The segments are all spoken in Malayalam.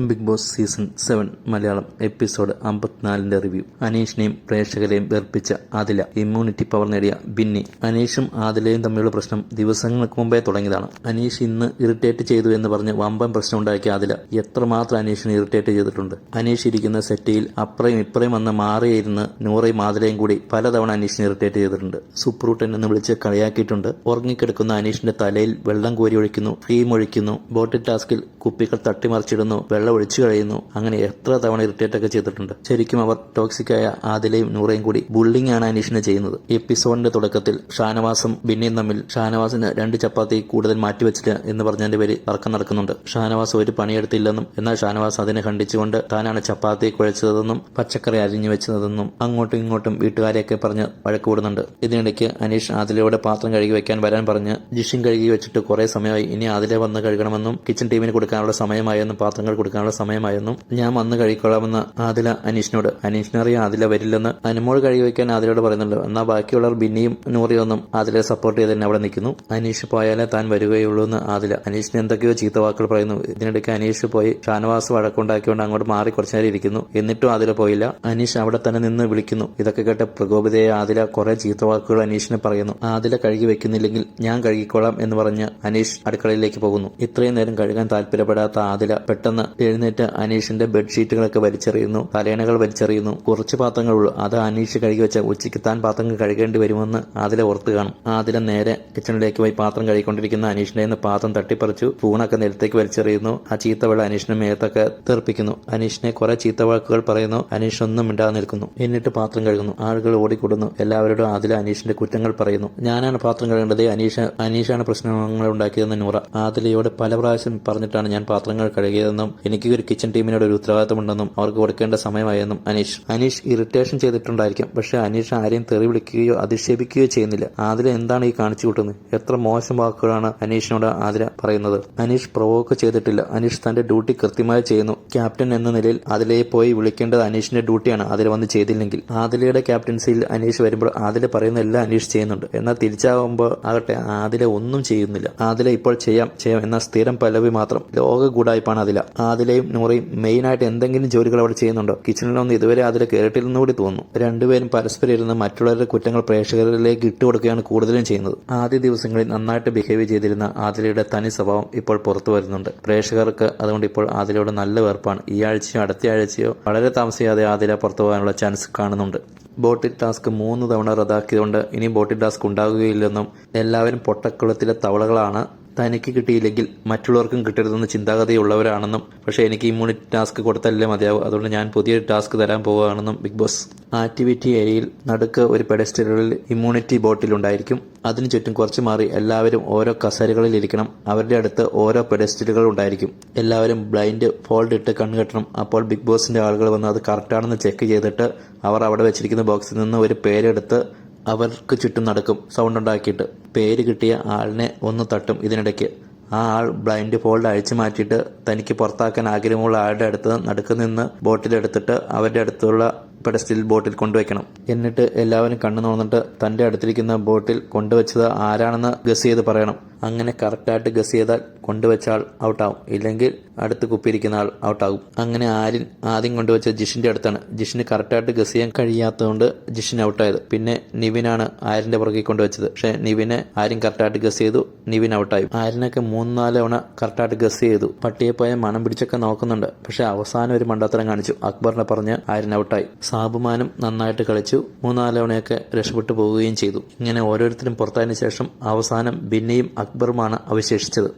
Big boss season 7 Malayalam episode 54 review. അനീഷിനെയും പ്രേക്ഷകരെയും വെറുപ്പിച്ച ആദില, ഇമ്മ്യൂണിറ്റി പവർ നേടിയ ബിന്നി. അനീഷും ആദിലയും തമ്മിലുള്ള പ്രശ്നം ദിവസങ്ങൾക്ക് മുമ്പേ തുടങ്ങിയതാണ്. അനീഷ് ഇന്ന് ഇറിറ്റേറ്റ് ചെയ്തു എന്ന് പറഞ്ഞ് വമ്പൻ പ്രശ്നം ഉണ്ടാക്കിയ ആദില എത്രമാത്രം അനീഷിനെ ഇറിറ്റേറ്റ് ചെയ്തിട്ടുണ്ട്. അനീഷ് ഇരിക്കുന്ന സെറ്റിയിൽ അപ്പുറയും ഇപ്പുറയും വന്ന് മാറിയിരുന്ന് നൂറയും ആദിലയും കൂടി പലതവണ അനീഷിനെ ഇറിറ്റേറ്റ് ചെയ്തിട്ടുണ്ട്. സുപ്രൂട്ടൻ എന്ന് വിളിച്ച് കളിയാക്കിയിട്ടുണ്ട്. ഉറങ്ങിക്കിടക്കുന്ന അനീഷിന്റെ തലയിൽ വെള്ളം കോരി ഒഴിക്കുന്നു, ക്രീം ഒഴിക്കുന്നു, ബോട്ടിൽ ടാസ്കിൽ കുപ്പികൾ തട്ടിമറിച്ചിടുന്നു, വെള്ളം ഒഴിച്ചു കഴിയുന്നു. അങ്ങനെ എത്ര തവണ ഇറിറ്റേറ്റ് ഒക്കെ ചെയ്തിട്ടുണ്ട്. ശരിക്കും അവർ ടോക്സിക്കായ ആദിലയും നൂറയും കൂടി ബുള്ളിംഗ് ആണ് അനീഷിനെ ചെയ്യുന്നത്. എപ്പിസോഡിന്റെ തുടക്കത്തിൽ ഷാനവാസും ബിന്നിയും തമ്മിൽ ഷാനവാസിന് 2 ചപ്പാത്തി കൂടുതൽ മാറ്റിവെച്ചില്ല എന്ന് പറഞ്ഞതിന്റെ പേര് തർക്കം നടക്കുന്നുണ്ട്. ഷാനവാസ് ഒരു പണിയെടുത്തില്ലെന്നും എന്നാൽ ഷാനവാസ് അതിനെ ഖണ്ഡിച്ചുകൊണ്ട് താനാണ് ചപ്പാത്തി കുഴച്ചതെന്നും പച്ചക്കറി അരിഞ്ഞു വെച്ചതെന്നും അങ്ങോട്ടും ഇങ്ങോട്ടും വീട്ടുകാരെയൊക്കെ പറഞ്ഞ് വഴക്ക് കൂടുന്നുണ്ട്. ഇതിനിടയ്ക്ക് അനീഷ് ആദിലയോടെ പാത്രം കഴുകി വെക്കാൻ വരാൻ പറഞ്ഞ് ജിഷിൻ കഴുകി വെച്ചിട്ട് കുറെ സമയമായി, ഇനി ആദില വന്ന് കഴുകണമെന്നും കിച്ചൺ ടീമിന് കൊടുക്കാനുള്ള സമയമായെന്നും പാത്രങ്ങൾ കൊടുക്കാനുള്ള സമയമായെന്നും ഞാൻ വന്ന് കഴിക്കൊള്ളാമെന്ന് ആദില അനീഷിനോട്. അനീഷിനറിയാം ആദില വരില്ലെന്ന്. അനുമോൾ കഴുകി വയ്ക്കാൻ ആദിലയോട് പറയുന്നുണ്ട്. എന്നാൽ ബാക്കിയുള്ളവർ ബിന്നിയും നൂറിയൊന്നും ആദിലയെ സപ്പോർട്ട് ചെയ്ത് തന്നെ അവിടെ നിൽക്കുന്നു. അനീഷ് പോയാലേ താൻ വരികയുള്ളൂ എന്ന് ആദില. അനീഷിന് എന്തൊക്കെയോ ചീത്ത വാക്കുകൾ പറയുന്നു. ഇതിനിടയ്ക്ക് അനീഷ് പോയി ഷാനവാസ് വഴക്കുണ്ടാക്കിക്കൊണ്ട് അങ്ങോട്ട് മാറി കുറച്ചു നേരം ഇരിക്കുന്നു. എന്നിട്ടും ആദില പോയില്ല. അനീഷ് അവിടെ തന്നെ നിന്ന് വിളിക്കുന്നു. ഇതൊക്കെ കേട്ട് പ്രകോപിതയെ ആദില കുറെ ചീത്ത വാക്കുകൾ അനീഷിന് പറയുന്നു. ആദില കഴുകി വെക്കുന്നില്ലെങ്കിൽ ഞാൻ കഴുകിക്കോളാം എന്ന് പറഞ്ഞ് അനീഷ് അടുക്കളയിലേക്ക് പോകുന്നു. ഇത്രയും നേരം കഴുകാൻ താല്പര്യപ്പെടാത്ത ആദില പെട്ടെന്ന് എഴുന്നേറ്റ് അനീഷിന്റെ ബെഡ്ഷീറ്റുകളൊക്കെ വലിച്ചെറിയുന്നു, തലേണകൾ വലിച്ചെറിയുന്നു. കുറച്ച് പാത്രങ്ങളുള്ളൂ, അത് അനീഷ് കഴുകി വെച്ച ഉച്ചയ്ക്ക് താൻ പാത്രങ്ങൾ കഴുകേണ്ടി വരുമെന്ന് ആദില ഓർത്ത് കാണും. ആദില നേരെ കിച്ചണിലേക്ക് പോയി പാത്രം കഴുകിക്കൊണ്ടിരിക്കുന്ന അനീഷിന്റെ പാത്രം തട്ടിപ്പറിച്ചു, സ്പൂണൊക്കെ നിലത്തേക്ക് വലിച്ചെറിയുന്നു. ആ ചീത്തവള അനീഷിന്റെ മേത്തൊക്കെ തെറിപ്പിക്കുന്നു. അനീഷിനെ കുറെ ചീത്തവാക്കുകൾ പറയുന്നു. അനീഷ് ഒന്നും മിണ്ടാതെ നിൽക്കുന്നു. എന്നിട്ട് പാത്രം കഴുകുന്നു. ആളുകൾ ഓടിക്കൂടുന്നു. എല്ലാവരോടും ആദില അനീഷിന്റെ കുറ്റങ്ങൾ പറയുന്നു. ഞാനാണ് പാത്രം കഴുകേണ്ടത്, അനീഷാണ് പ്രശ്നങ്ങൾ ഉണ്ടാക്കിയതെന്ന് നൂറ. ആദിലയോട് പല പ്രാവശ്യം പറഞ്ഞിട്ടാണ് ഞാൻ പാത്രങ്ങൾ കഴുകിയതെന്നും എനിക്ക് ഒരു കിച്ചൺ ടീമിനോട് ഒരു ഉത്തരവാദിത്തമുണ്ടെന്നും അവർക്ക് കൊടുക്കേണ്ട സമയമായെന്നും അനീഷ് ഇറിറ്റേഷൻ ചെയ്തിട്ടുണ്ടായിരിക്കും. പക്ഷെ അനീഷ് ആരെയും തെറി വിളിക്കുകയോ അധിക്ഷേപിക്കുകയോ ചെയ്യുന്നില്ല. ആദില എന്താണ് ഈ കാണിച്ചു കൂട്ടുന്നത്? എത്ര മോശം വാക്കുകളാണ് അനീഷിനോട് ആദില പറയുന്നത്. അനീഷ് പ്രൊവോക്ക് ചെയ്തിട്ടില്ല. അനീഷ് തന്റെ ഡ്യൂട്ടി കൃത്യമായി ചെയ്യുന്നു. ക്യാപ്റ്റൻ എന്ന നിലയിൽ ആദിലയെ പോയി വിളിക്കേണ്ടത് അനീഷിന്റെ ഡ്യൂട്ടിയാണ്. ആദില വന്ന് ചെയ്തില്ലെങ്കിൽ ആദിലയുടെ ക്യാപ്റ്റൻസിയിൽ അനീഷ് വരുമ്പോൾ ആദില പറയുന്ന എല്ലാം അനീഷ് ചെയ്യുന്നുണ്ട്. എന്നാൽ തിരിച്ചാകുമ്പോൾ ആകട്ടെ ആദില ഒന്നും ചെയ്യുന്നില്ല. ആദില ഇപ്പോൾ ചെയ്യാം എന്ന സ്ഥിരം പല്ലവി മാത്രം. ലോക ഗുഡായിപ്പാണ് ആദിലയും നൂറയും മെയിനായിട്ട് എന്തെങ്കിലും ജോലികൾ അവിടെ ചെയ്യുന്നുണ്ടോ? കിച്ചണിലൊന്നും ഇതുവരെ ആദില കയറിയിട്ടില്ലെന്ന് കൂടി തോന്നുന്നു. രണ്ടുപേരും പരസ്പരം ഇരുന്ന് മറ്റുള്ളവരുടെ കുറ്റങ്ങൾ പ്രേക്ഷകരിലേക്ക് ഇട്ടുകൊടുക്കുകയാണ് കൂടുതലും ചെയ്യുന്നത്. ആദ്യ ദിവസങ്ങളിൽ നന്നായിട്ട് ബിഹേവ് ചെയ്തിരുന്ന ആദിലയുടെ തനി സ്വഭാവം ഇപ്പോൾ പുറത്തു വരുന്നുണ്ട്. പ്രേക്ഷകർക്ക് അതുകൊണ്ട് ഇപ്പോൾ ആദിലയോട് നല്ല വെറുപ്പാണ്. ഈ ആഴ്ചയോ അടുത്ത ആഴ്ചയോ വളരെ താമസിയാതെ ആദില പുറത്തു പോകാനുള്ള ചാൻസ് കാണുന്നുണ്ട്. ബോട്ടിൽ ടാസ്ക് 3 തവണ റദ്ദാക്കിയതുകൊണ്ട് ഇനി ബോട്ടിൽ ടാസ്ക് ഉണ്ടാകുകയില്ലെന്നും എല്ലാവരും പൊട്ടക്കുളത്തിലെ തവളകളാണ്, തനിക്ക് കിട്ടിയില്ലെങ്കിൽ മറ്റുള്ളവർക്കും കിട്ടരുതെന്ന് ചിന്താഗതിയുള്ളവരാണെന്നും പക്ഷേ എനിക്ക് ഇമ്മ്യൂണിറ്റി ടാസ്ക് കൊടുത്തല്ലേ മതിയാവും, അതുകൊണ്ട് ഞാൻ പുതിയൊരു ടാസ്ക് തരാൻ പോവുകയാണെന്നും ബിഗ് ബോസ്. ആക്ടിവിറ്റി ഏരിയയിൽ നടുക്ക് ഒരു പെഡസ്റ്റലുകളിൽ ഇമ്മ്യൂണിറ്റി ബോട്ടിൽ ഉണ്ടായിരിക്കും. അതിനു ചുറ്റും കുറച്ച് മാറി എല്ലാവരും ഓരോ കസേരകളിൽ ഇരിക്കണം. അവരുടെ അടുത്ത് ഓരോ പെഡസ്റ്റലുകൾ ഉണ്ടായിരിക്കും. എല്ലാവരും ബ്ലൈൻഡ് ഫോൾഡ് ഇട്ട് കണ്ണുകെട്ടണം. അപ്പോൾ ബിഗ് ബോസിന്റെ ആളുകൾ വന്ന് അത് കറക്റ്റാണെന്ന് ചെക്ക് ചെയ്തിട്ട് അവർ അവിടെ വെച്ചിരിക്കുന്ന ബോക്സിൽ നിന്ന് ഒരു പേരെടുത്ത് അവർക്ക് ചുറ്റും നടക്കും. സൗണ്ട് ഉണ്ടാക്കിയിട്ട് പേര് കിട്ടിയ ആളിനെ ഒന്ന് തട്ടും. ഇതിനിടയ്ക്ക് ആ ആൾ ബ്ലൈൻഡ് ഫോൾഡ് അഴിച്ചു മാറ്റിയിട്ട് തനിക്ക് പുറത്താക്കാൻ ആഗ്രഹമുള്ള ആളുടെ അടുത്ത് നടുക്ക് നിന്ന് ബോട്ടിലെടുത്തിട്ട് അവരുടെ അടുത്തുള്ള പെഡസ്റ്റൽ ബോട്ടിൽ കൊണ്ടുവയ്ക്കണം. എന്നിട്ട് എല്ലാവരും കണ്ണു നോന്നിട്ട് തന്റെ അടുത്തിരിക്കുന്ന ബോട്ടിൽ കൊണ്ടുവച്ചത് ആരാണെന്ന് ഗസ് ചെയ്ത് പറയണം. അങ്ങനെ കറക്റ്റായിട്ട് ഗസ് ചെയ്താൽ കൊണ്ടുവച്ച ആൾ ഔട്ടാവും, ഇല്ലെങ്കിൽ അടുത്ത് കുപ്പിയിരിക്കുന്ന ആൾ ഔട്ടാകും. അങ്ങനെ ആദ്യം കൊണ്ടുവച്ച ജിഷിന്റെ അടുത്താണ്. ജിഷിന് കറക്റ്റായിട്ട് ഗസ് ചെയ്യാൻ കഴിയാത്തതുകൊണ്ട് ജിഷിൻ ഔട്ടായത്. പിന്നെ നിവിനാണ് ആരിന്റെ പുറകെ കൊണ്ടുവച്ചത്. പക്ഷെ നിവിനെ ആരും കറക്റ്റായിട്ട് ഗസ് ചെയ്തു, നിവിൻ ഔട്ടായി. ആരിനൊക്കെ 3-4 തവണ കറക്റ്റായിട്ട് ഗസ് ചെയ്തു. പട്ടിയെ പോയ മണം പിടിച്ചൊക്കെ നോക്കുന്നുണ്ട്. പക്ഷെ അവസാനം ഒരു മണ്ടത്തരം കാണിച്ചു. അക്ബറിനെ പറഞ്ഞ് ആരിൻ ഔട്ടായി. സാബുമാനും നന്നായിട്ട് കളിച്ചു. 3-4 തവണയൊക്കെ രക്ഷപ്പെട്ടു പോവുകയും ചെയ്തു. ഇങ്ങനെ ഓരോരുത്തരും പുറത്തായതിനു ശേഷം അവസാനം ബിന്നിയും അക്ബറുമാണ് അവശേഷിച്ചത്.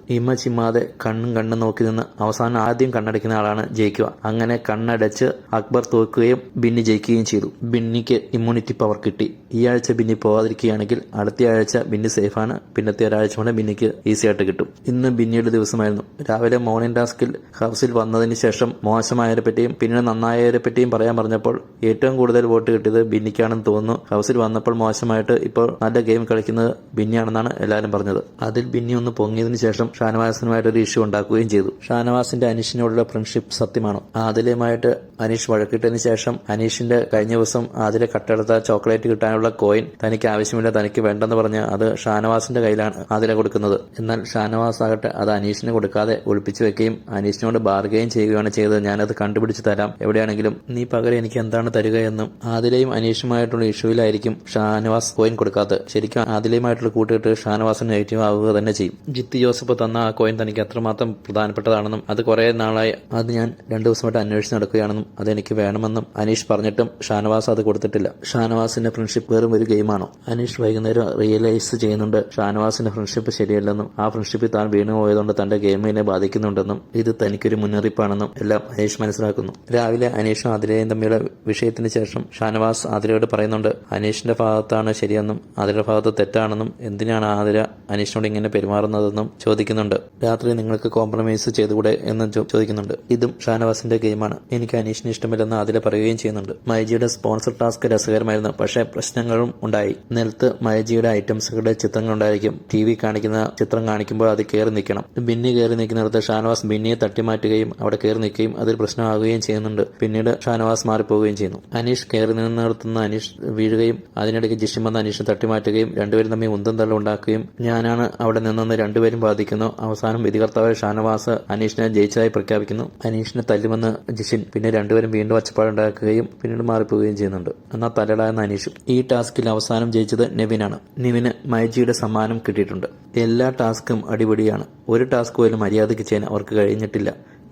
ചിമ്മാതെ കണ്ണും നോക്കി നിന്ന് അവസാനം ആദ്യം കണ്ണടയ്ക്കുന്ന ആളാണ് ജയിക്കുക. അങ്ങനെ കണ്ണടച്ച് അക്ബർ തോൽക്കുകയും ബിന്നി ജയിക്കുകയും ചെയ്തു. ബിന്നിക്ക് ഇമ്മ്യൂണിറ്റി പവർ കിട്ടി. ഈ ആഴ്ച ബിന്നി പോവാതിരിക്കുകയാണെങ്കിൽ അടുത്ത ആഴ്ച ബിന്നി സേഫാണ്. പിന്നത്തെ ഒരാഴ്ച കൊണ്ട് ബിന്നിക്ക് ഈസി ആയിട്ട് കിട്ടും. ഇന്ന് ബിന്നിയുടെ ദിവസമായിരുന്നു. രാവിലെ മോർണിംഗ് ടാസ്കിൽ ഹൗസിൽ വന്നതിന് ശേഷം മോശമായവരെ പറ്റിയും പിന്നീട് നന്നായവരെ പറ്റിയും പറയാൻ പറഞ്ഞപ്പോൾ ഏറ്റവും കൂടുതൽ വോട്ട് കിട്ടിയത് ബിന്നിക്കാണെന്ന് തോന്നുന്നു. ഹൗസിൽ വന്നപ്പോൾ മോശമായിട്ട് ഇപ്പോൾ നല്ല ഗെയിം കളിക്കുന്നത് ബിന്നിയാണെന്നാണ് എല്ലാവരും പറഞ്ഞത്. അതിൽ ബിന്നി ഒന്ന് പൊങ്ങിയതിനു ശേഷം ഷാനവാസിനുമായിട്ട് ഒരു ഇഷ്യൂ ഉണ്ടാക്കുകയും ചെയ്തു. ഷാനവാസിന്റെ അനീഷിനോടുള്ള ഫ്രണ്ട്ഷിപ്പ് സത്യമാണോ? ആദിലയുമായിട്ട് അനീഷ് വഴക്കിട്ടതിന് ശേഷം അനീഷിന്റെ കഴിഞ്ഞ ദിവസം ആദില കട്ടെടുത്ത ചോക്ലേറ്റ് കിട്ടാനുള്ള കോയിൻ തനിക്ക് ആവശ്യമില്ല, തനിക്ക് വേണ്ടെന്ന് പറഞ്ഞ് അത് ഷാനവാസിന്റെ കയ്യിലാണ് ആദില കൊടുക്കുന്നത്. എന്നാൽ ഷാനവാസ് ആകട്ടെ അത് അനീഷിന് കൊടുക്കാതെ ഒളിപ്പിച്ചു വെക്കുകയും അനീഷിനോട് ബാർഗെയിൻ ചെയ്യുകയാണ് ചെയ്തത്. ഞാനത് കണ്ടുപിടിച്ച് തരാം, എവിടെയാണെങ്കിലും നീ പകരം എനിക്ക് എന്താണ് തരിക എന്നും. ആദിലയും അനീഷുമായിട്ടുള്ള ഇഷ്യൂവിലായിരിക്കും ഷാനവാസ് കോയിൻ കൊടുക്കാത്തത്. ശരിക്കും ആദിലയുമായിട്ടുള്ള കൂട്ടുകെട്ട് ഷാനവാസിന് നെഗറ്റീവ് ആവുക തന്നെ ചെയ്യും. ജിത്തി ജോസഫ് തന്ന ആ കോയിൻ തനിക്ക് എത്രമാത്രം പ്രധാനപ്പെട്ടതാണെന്നും അത് കുറെ നാളായി അത് ഞാൻ 2 ദിവസമായിട്ട് അന്വേഷിച്ച് നടക്കുകയാണെന്നും അതെനിക്ക് വേണമെന്നും അനീഷ് പറഞ്ഞിട്ടും ഷാനവാസ് അത് കൊടുത്തിട്ടില്ല. ഷാനവാസിന്റെ ഫ്രണ്ട്ഷിപ്പ് വെറും ഒരു ഗെയിമാണോ? അനീഷ് വൈകുന്നേരം റിയലൈസ് ചെയ്യുന്നുണ്ട് ഷാനവാസിന്റെ ഫ്രണ്ട്ഷിപ്പ് ശരിയല്ലെന്നും ആ ഫ്രണ്ട്ഷിപ്പിൽ താൻ വീണുപോയതുകൊണ്ട് തന്റെ ഗെയിമിനെ ബാധിക്കുന്നുണ്ടെന്നും ഇത് തനിക്കൊരു മുന്നറിയിപ്പാണെന്നും എല്ലാം അനീഷ് മനസ്സിലാക്കുന്നു. രാവിലെ അനീഷും ആതിരയും തമ്മിലുള്ള വിഷയത്തിന് ശേഷം ഷാനവാസ് ആതിരയോട് പറയുന്നുണ്ട് അനീഷിന്റെ ഭാഗത്താണ് ശരിയെന്നും ആതിരയുടെ ഭാഗത്ത് തെറ്റാണെന്നും എന്തിനാണ് ആതിര അനീഷിനോട് ഇങ്ങനെ പെരുമാറുന്നതെന്നും ചോദിക്കുന്നുണ്ട്. രാത്രി നിങ്ങൾക്ക് കോംപ്രമൈസ് ചെയ്തുകൂടെ എന്നും ചോദിക്കുന്നുണ്ട്. ഇതും ഷാനവാസിന്റെ ഗെയിമാണ്. എനിക്ക് അനീഷിന് ഇഷ്ടമില്ലെന്ന് ആതിര പറയുകയും ചെയ്യുന്നുണ്ട്. മൈജിയുടെ സ്പോൺസർ ടാസ്ക് രസകരമായിരുന്നു, പക്ഷേ പ്രശ്നങ്ങളും ഉണ്ടായി. നിലത്ത് മൈജിയുടെ ഐറ്റംസുകളുടെ ചിത്രങ്ങളുണ്ടായിരിക്കും. TV കാണിക്കുന്ന ചിത്രം കാണിക്കുമ്പോൾ അത് കയറി നിൽക്കണം. ബിന്നി കയറി നിൽക്കുന്നിടത്ത് ഷാനവാസ് ബിന്നിയെ തട്ടിമാറ്റുകയും അവിടെ കയറി നിൽക്കുകയും അതൊരു പ്രശ്നമാകുകയും ചെയ്യുന്നുണ്ട്. പിന്നീട് ഷാനവാസ് മാറിപ്പോവുകയും ചെയ്യുന്നു. അനീഷ് കയറി നിന്നിടത്തുനിന്ന് അനീഷ് വീഴുകയും അതിനിടയ്ക്ക് ജിഷിൻ വന്ന് അനീഷിനെ തട്ടിമാറ്റുകയും രണ്ടുപേരും തമ്മിൽ ഉന്തും തള്ളും ഉണ്ടാക്കുകയും ഞാനാണ് അവിടെ നിന്നെന്ന് രണ്ടുപേരും ബാധിക്കുന്നു. അവസാനം വിധികർത്താവ് ഷാനവാസ് അനീഷിനെ ജയിച്ചതായി പ്രഖ്യാപിക്കുന്നു. അനീഷിനെ തല്ലുമെന്ന് ജിഷിൻ. പിന്നെ രണ്ടുപേരും വീണ്ടും ഒച്ചപ്പാടുണ്ടാക്കുകയും പിന്നീട് മാറിപ്പോവുകയും ചെയ്യുന്നുണ്ട്. എന്നാൽ തലടായെന്ന് അനീഷും. ഈ ടാസ്കിൽ അവസാനം ജയിച്ചത് നെവിനാണ്. നെവിന് മൈജിയുടെ സമ്മാനം കിട്ടിയിട്ടുണ്ട്. എല്ലാ ടാസ്കും അടിപൊളിയാണ്. ഒരു ടാസ്ക് പോലും മര്യാദയ്ക്ക് ചെയ്യാൻ അവർക്ക് കഴിഞ്ഞിട്ടില്ല.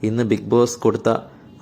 ഇന്ന് ബിഗ് ബോസ് കൊടുത്ത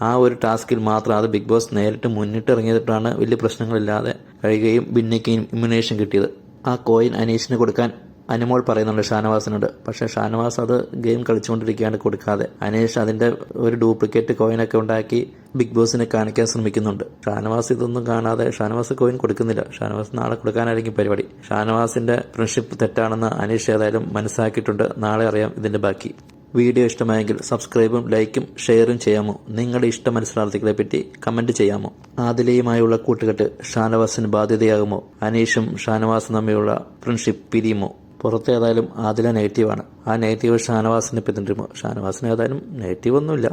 ആ ഒരു ടാസ്കിൽ മാത്രം അത് ബിഗ് ബോസ് നേരിട്ട് മുന്നിട്ടിറങ്ങിയതിട്ടാണ് വലിയ പ്രശ്നങ്ങളില്ലാതെ കഴിയുകയും ബിന്നിക്ക് ഇമ്മ്യൂണേഷൻ കിട്ടിയത്. ആ കോയിൻ അനീഷിന് കൊടുക്കാൻ അനുമോൾ പറയുന്നുണ്ട് ഷാനവാസിനോട്. പക്ഷെ ഷാനവാസ് അത് ഗെയിം കളിച്ചുകൊണ്ടിരിക്കുകയാണ് കൊടുക്കാതെ. അനീഷ് അതിന്റെ ഒരു ഡ്യൂപ്ലിക്കേറ്റ് കോയിനൊക്കെ ഉണ്ടാക്കി ബിഗ് ബോസിനെ കാണിക്കാൻ ശ്രമിക്കുന്നുണ്ട്. ഷാനവാസ് ഇതൊന്നും കാണാതെ ഷാനവാസ് കോയിൻ കൊടുക്കുന്നില്ല. ഷാനവാസ് നാളെ കൊടുക്കാനായിരിക്കും പരിപാടി. ഷാനവാസിന്റെ ഫ്രണ്ട്ഷിപ്പ് തെറ്റാണെന്ന് അനീഷ് ഏതായാലും മനസ്സിലാക്കിയിട്ടുണ്ട്. നാളെ അറിയാം ഇതിന്റെ ബാക്കി. വീഡിയോ ഇഷ്ടമായെങ്കിൽ സബ്സ്ക്രൈബും ലൈക്കും ഷെയറും ചെയ്യാമോ? നിങ്ങളുടെ ഇഷ്ട മത്സരാർത്ഥികളെ പറ്റി കമന്റ് ചെയ്യാമോ? ആദിലയുമായുള്ള കൂട്ടുകെട്ട് ഷാനവാസിന് ബാധ്യതയാകുമോ? അനീഷും ഷാനവാസും തമ്മിലുള്ള ഫ്രണ്ട്ഷിപ്പ് പിരിയുമോ? പുറത്ത് ഏതായാലും ആദില നെഗറ്റീവാണ്. ആ നെഗറ്റീവ് ഷാനവാസിനെ പിന്തുടരുമോ? ഷാനവാസിന് ഏതായാലും നെഗറ്റീവ് ഒന്നുമില്ല.